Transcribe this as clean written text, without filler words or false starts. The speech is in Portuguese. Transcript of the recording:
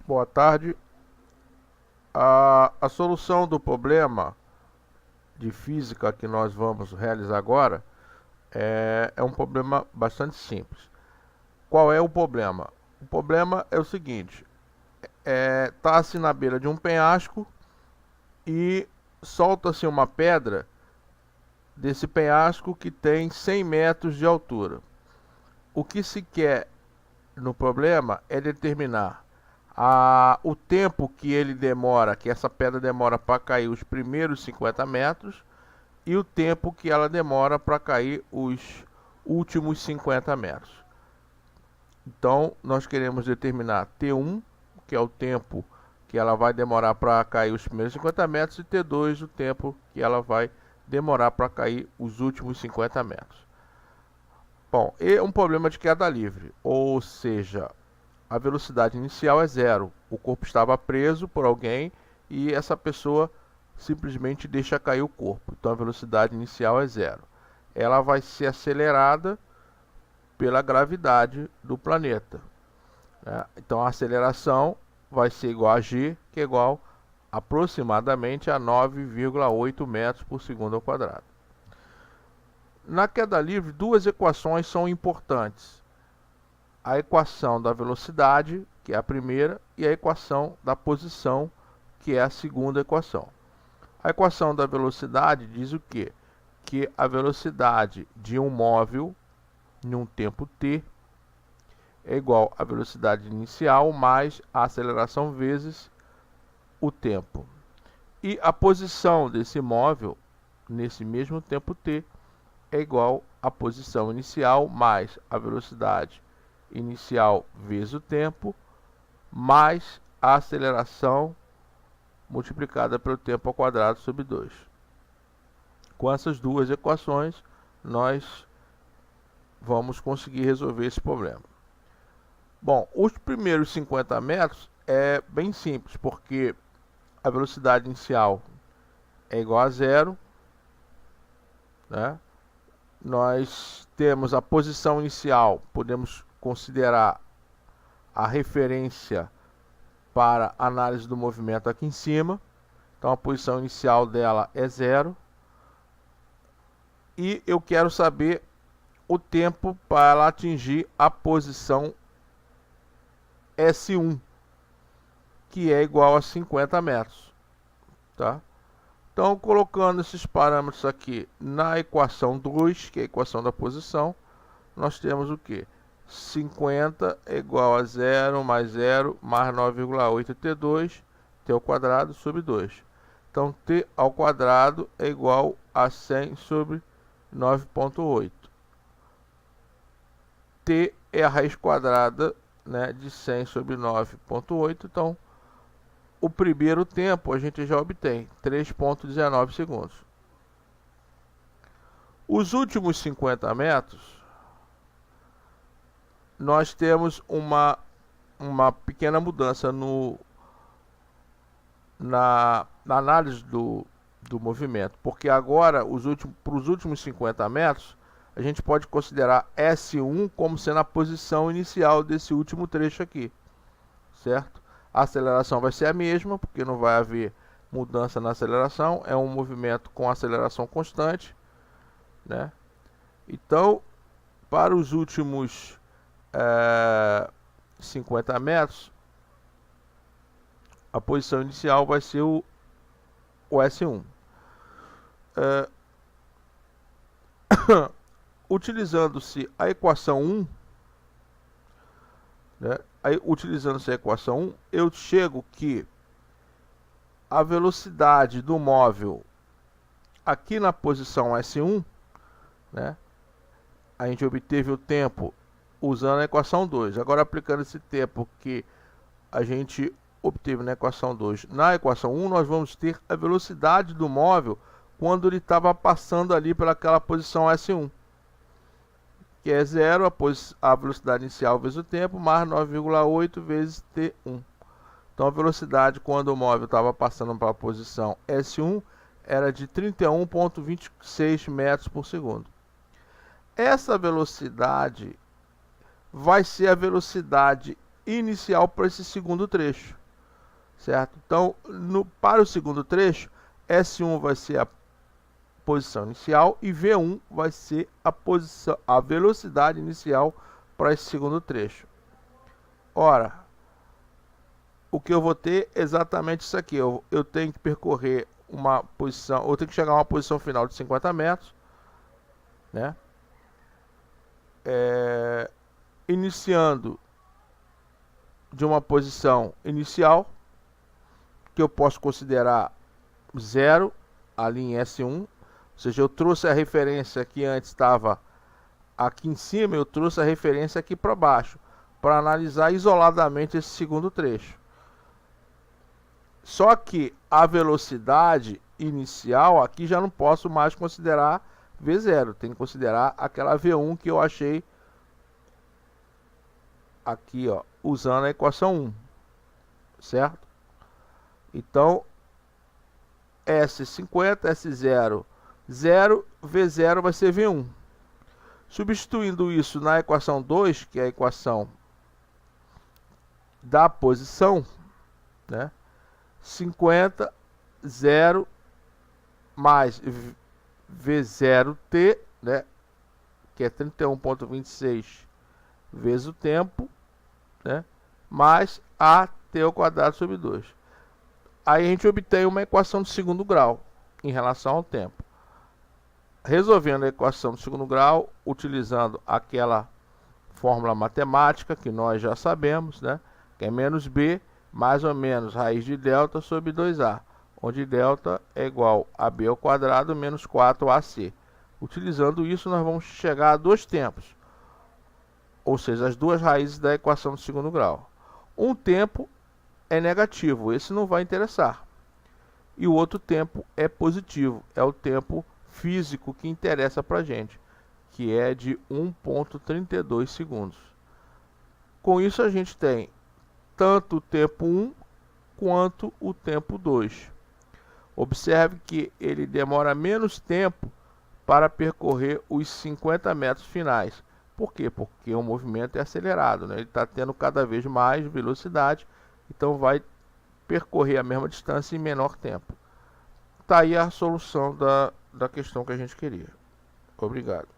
Boa tarde. A solução do problema de física que nós vamos realizar agora é um problema bastante simples. Qual é o problema? O problema é o seguinte: está-se na beira de um penhasco e solta-se uma pedra desse penhasco que tem 100 metros de altura. O que se quer no problema é determinar o tempo que ele demora, que essa pedra demora para cair os primeiros 50 metros e o tempo que ela demora para cair os últimos 50 metros. Então, nós queremos determinar T1, que é o tempo que ela vai demorar para cair os primeiros 50 metros, e T2, o tempo que ela vai demorar para cair os últimos 50 metros. Bom, é um problema de queda livre, ou seja, a velocidade inicial é zero. O corpo estava preso por alguém e essa pessoa simplesmente deixa cair o corpo. Então a velocidade inicial é zero. Ela vai ser acelerada pela gravidade do planeta. Então a aceleração vai ser igual a g, que é igual aproximadamente a 9,8 metros por segundo ao quadrado. Na queda livre, duas equações são importantes: a equação da velocidade, que é a primeira, e a equação da posição, que é a segunda equação. A equação da velocidade diz o quê? Que a velocidade de um móvel em um tempo t é igual à velocidade inicial mais a aceleração vezes o tempo. E a posição desse móvel nesse mesmo tempo t é igual à posição inicial mais a velocidade inicial vezes o tempo, mais a aceleração multiplicada pelo tempo ao quadrado sobre 2. Com essas duas equações, nós vamos conseguir resolver esse problema. Bom, os primeiros 50 metros é bem simples, porque a velocidade inicial é igual a zero, né? Nós temos a posição inicial, podemos considerar a referência para análise do movimento aqui em cima. Então a posição inicial dela é zero. E eu quero saber o tempo para ela atingir a posição S1, que é igual a 50 metros. Tá? Então, colocando esses parâmetros aqui na equação 2, que é a equação da posição, nós temos o que? 50 é igual a 0 mais 9,8 T2, T ao quadrado sobre 2. Então, T ao quadrado é igual a 100 sobre 9,8. T é a raiz quadrada, né, de 100 sobre 9,8. Então, o primeiro tempo a gente já obtém 3,19 segundos. Os últimos 50 metros, nós temos uma pequena mudança na análise do movimento, porque agora, para os últimos 50 metros, a gente pode considerar S1 como sendo a posição inicial desse último trecho aqui, certo? A aceleração vai ser a mesma, porque não vai haver mudança na aceleração, é um movimento com aceleração constante, né? Então, para os últimos 50 metros, a posição inicial vai ser o S1. Utilizando-se a equação 1, né? Utilizando-se a equação 1, eu chego que a velocidade do móvel aqui na posição S1, né, a gente obteve o tempo usando a equação 2. Agora, aplicando esse tempo que a gente obteve na equação 2 na equação 1, nós vamos ter a velocidade do móvel quando ele estava passando ali pelaquela posição S1, que é 0, a velocidade inicial vezes o tempo, mais 9,8 vezes T1. Então a velocidade quando o móvel estava passando para a posição S1 era de 31,26 metros por segundo. Essa velocidade vai ser a velocidade inicial para esse segundo trecho. certo? Então, para o segundo trecho, S1 vai ser a posição inicial e V1 vai ser a velocidade inicial para esse segundo trecho. Ora, o que eu vou ter é exatamente isso aqui. Eu tenho que percorrer uma posição, eu tenho que chegar a uma posição final de 50 metros, né? Iniciando de uma posição inicial, que eu posso considerar 0, ali em S1, ou seja, eu trouxe a referência que antes estava aqui em cima, eu trouxe a referência aqui para baixo, para analisar isoladamente esse segundo trecho. Só que a velocidade inicial aqui já não posso mais considerar V0, tem que considerar aquela V1 que eu achei aqui, ó, usando a equação 1, certo? Então, S50, S0, 0, V0 vai ser V1. Substituindo isso na equação 2, que é a equação da posição, né? 50, 0 mais V0t, né? Que é 31,26 vezes o tempo, né? Mais AT ao quadrado sobre 2. Aí a gente obtém uma equação de segundo grau em relação ao tempo. Resolvendo a equação de segundo grau, utilizando aquela fórmula matemática que nós já sabemos, né? Que é menos B mais ou menos raiz de delta sobre 2A, onde delta é igual a B ao quadrado menos 4AC. Utilizando isso, nós vamos chegar a dois tempos, ou seja, as duas raízes da equação de segundo grau. Um tempo é negativo, esse não vai interessar. E o outro tempo é positivo, é o tempo físico que interessa para a gente, que é de 1,32 segundos. Com isso a gente tem tanto o tempo 1 quanto o tempo 2. Observe que ele demora menos tempo para percorrer os 50 metros finais. Por quê? Porque o movimento é acelerado, né? Ele está tendo cada vez mais velocidade, então vai percorrer a mesma distância em menor tempo. Está aí a solução da questão que a gente queria. Obrigado.